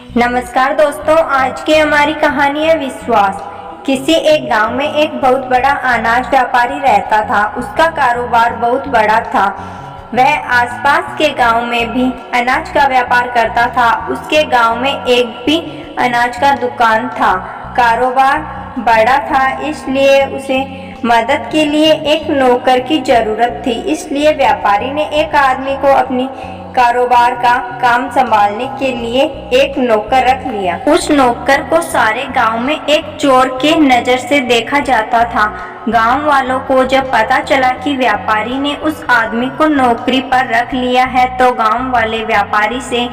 नमस्कार दोस्तों, आज की हमारी कहानी है विश्वास। किसी एक गांव में एक बहुत बड़ा अनाज व्यापारी रहता था। उसका कारोबार बहुत बड़ा था। वह आसपास के गांव में भी अनाज का व्यापार करता था। उसके गांव में एक भी अनाज का दुकान था। कारोबार बड़ा था, इसलिए उसे मदद के लिए एक नौकर की जरूरत थी। इसलिए व्यापारी ने एक आदमी को अपनी कारोबार का काम संभालने के लिए एक नौकर रख लिया। उस नौकर को सारे गांव में एक चोर के नजर से देखा जाता था। गांव वालों को जब पता चला कि व्यापारी ने उस आदमी को नौकरी पर रख लिया है, तो गांव वाले व्यापारी से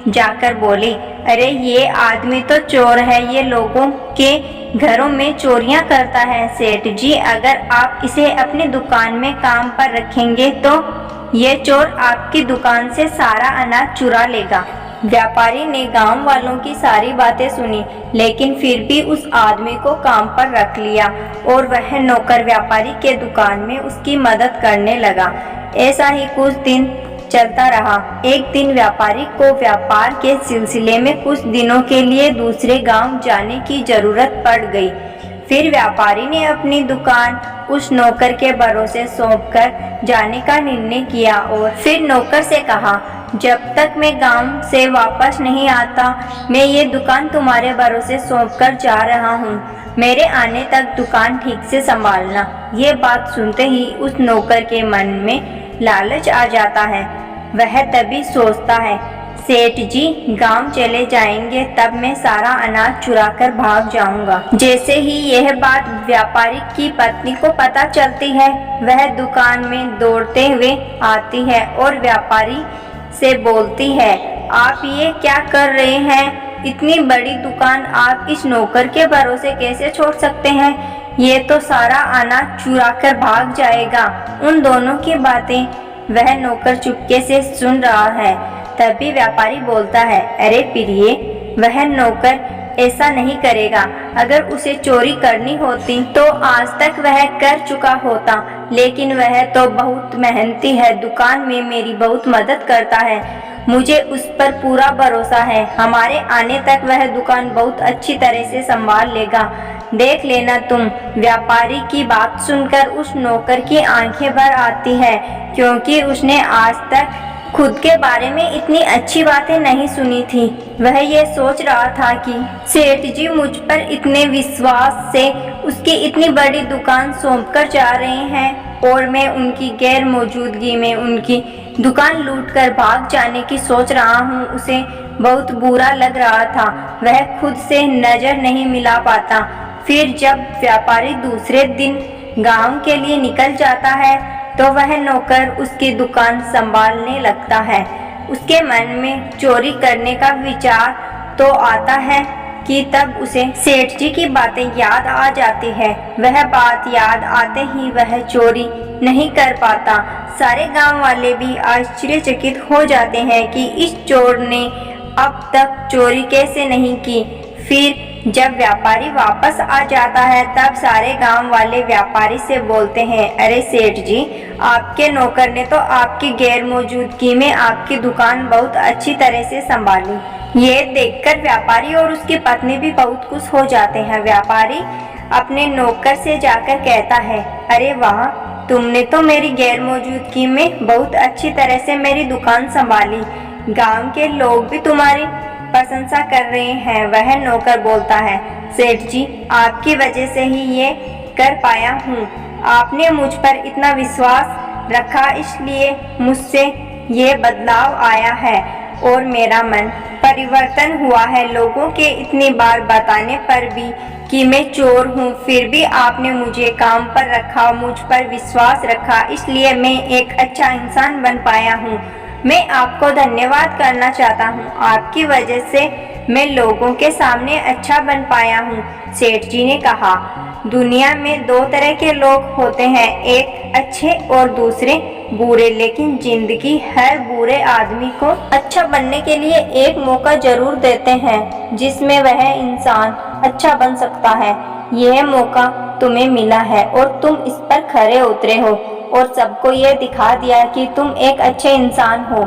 जाकर बोले, अरे ये आदमी तो चोर है, ये लोगों के घरों में चोरियां करता है। सेठ जी, अगर आप इसे अपनी दुकान में काम पर रखेंगे तो ये चोर आपकी दुकान से सारा अनाज चुरा लेगा। व्यापारी ने गांव वालों की सारी बातें सुनी, लेकिन फिर भी उस आदमी को काम पर रख लिया और वह नौकर व्यापारी के दुकान में उसकी मदद करने लगा। ऐसा ही कुछ दिन चलता रहा। एक दिन व्यापारी को व्यापार के सिलसिले में कुछ दिनों के लिए दूसरे गांव जाने की जरूरत पड़ गई। फिर व्यापारी ने अपनी दुकान उस नौकर के भरोसे सौंपकर जाने का निर्णय किया और फिर नौकर से कहा, जब तक मैं गांव से वापस नहीं आता, मैं ये दुकान तुम्हारे भरोसे सौंपकर जा रहा हूँ। मेरे आने तक दुकान ठीक से संभालना। ये बात सुनते ही उस नौकर के मन में लालच आ जाता है। वह तभी सोचता है, सेठ जी गांव चले जाएंगे, तब मैं सारा अनाज चुराकर भाग जाऊंगा। जैसे ही यह बात व्यापारी की पत्नी को पता चलती है, वह दुकान में दौड़ते हुए आती है और व्यापारी से बोलती है, आप ये क्या कर रहे हैं? इतनी बड़ी दुकान आप इस नौकर के भरोसे कैसे छोड़ सकते हैं? ये तो सारा अनाज चुराकर भाग जाएगा। उन दोनों की बातें वह नौकर चुपके से सुन रहा है। तभी व्यापारी बोलता है, अरे प्रिय, वह नौकर ऐसा नहीं करेगा। अगर उसे चोरी करनी होती तो आज तक वह कर चुका होता, लेकिन वह तो बहुत मेहनती है, दुकान में मेरी बहुत मदद करता है। मुझे उस पर पूरा भरोसा है। हमारे आने तक वह दुकान बहुत अच्छी तरह से संभाल लेगा। देख लेना तुम। व्यापारी की बात सुनकर उस नौकर की आंखें भर आती है, क्योंकि उसने आज तक खुद के बारे में इतनी अच्छी बातें नहीं सुनी थी। वह ये सोच रहा था कि सेठ जी मुझ पर इतने विश्वास से उसकी इतनी बड़ी दुकान सौंपकर जा रहे हैं और मैं उनकी गैर मौजूदगी में उनकी दुकान लूटकर भाग जाने की सोच रहा हूँ। उसे बहुत बुरा लग रहा था। वह खुद से नजर नहीं मिला पाता। फिर जब व्यापारी दूसरे दिन गांव के लिए निकल जाता है, तो वह नौकर उसकी दुकान संभालने लगता है। उसके मन में चोरी करने का विचार तो आता है कि तब उसे सेठ जी की बातें याद आ जाती है। वह बात याद आते ही वह चोरी नहीं कर पाता। सारे गांव वाले भी आश्चर्यचकित हो जाते हैं कि इस चोर ने अब तक चोरी कैसे नहीं की। फिर जब व्यापारी वापस आ जाता है, तब सारे गांव वाले व्यापारी से बोलते हैं, अरे सेठ जी, आपके नौकर ने तो आपकी गैर मौजूदगी में आपकी दुकान बहुत अच्छी तरह से संभाली। ये देखकर व्यापारी और उसकी पत्नी भी बहुत खुश हो जाते हैं। व्यापारी अपने नौकर से जाकर कहता है, अरे वाह, तुमने तो मेरी गैर मौजूदगी में बहुत अच्छी तरह से मेरी दुकान संभाली। गाँव के लोग भी तुम्हारी प्रशंसा कर रहे हैं। वह नौकर बोलता है, सेठ जी, आपकी वजह से ही ये कर पाया हूँ। आपने मुझ पर इतना विश्वास रखा, इसलिए मुझसे ये बदलाव आया है और मेरा मन परिवर्तन हुआ है। लोगों के इतनी बार बताने पर भी कि मैं चोर हूँ, फिर भी आपने मुझे काम पर रखा, मुझ पर विश्वास रखा, इसलिए मैं एक अच्छा इंसान बन पाया हूँ। मैं आपको धन्यवाद करना चाहता हूँ। आपकी वजह से मैं लोगों के सामने अच्छा बन पाया हूँ। सेठ जी ने कहा, दुनिया में दो तरह के लोग होते हैं, एक अच्छे और दूसरे बुरे, लेकिन जिंदगी हर बुरे आदमी को अच्छा बनने के लिए एक मौका जरूर देते हैं, जिसमें वह इंसान अच्छा बन सकता है। यह मौका तुम्हें मिला है और तुम इस पर खरे उतरे हो और सबको ये दिखा दिया कि तुम एक अच्छे इंसान हो।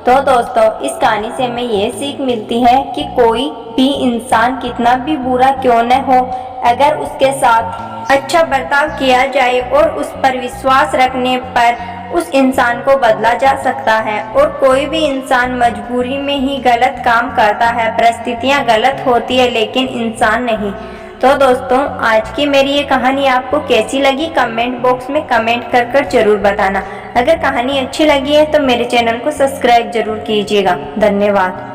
तो दोस्तों इस कहानी से हमें ये सीख मिलती है कि कोई भी इंसान कितना भी बुरा क्यों न हो, अगर उसके साथ अच्छा बर्ताव किया जाए और उस पर विश्वास रखने पर उस इंसान को बदला जा सकता है। और कोई भी इंसान मजबूरी में ही गलत काम करता है, परिस्थितियां गलत होती है लेकिन इंसान नहीं। तो दोस्तों आज की मेरी ये कहानी आपको कैसी लगी कमेंट बॉक्स में कमेंट कर जरूर बताना। अगर कहानी अच्छी लगी है तो मेरे चैनल को सब्सक्राइब जरूर कीजिएगा। धन्यवाद।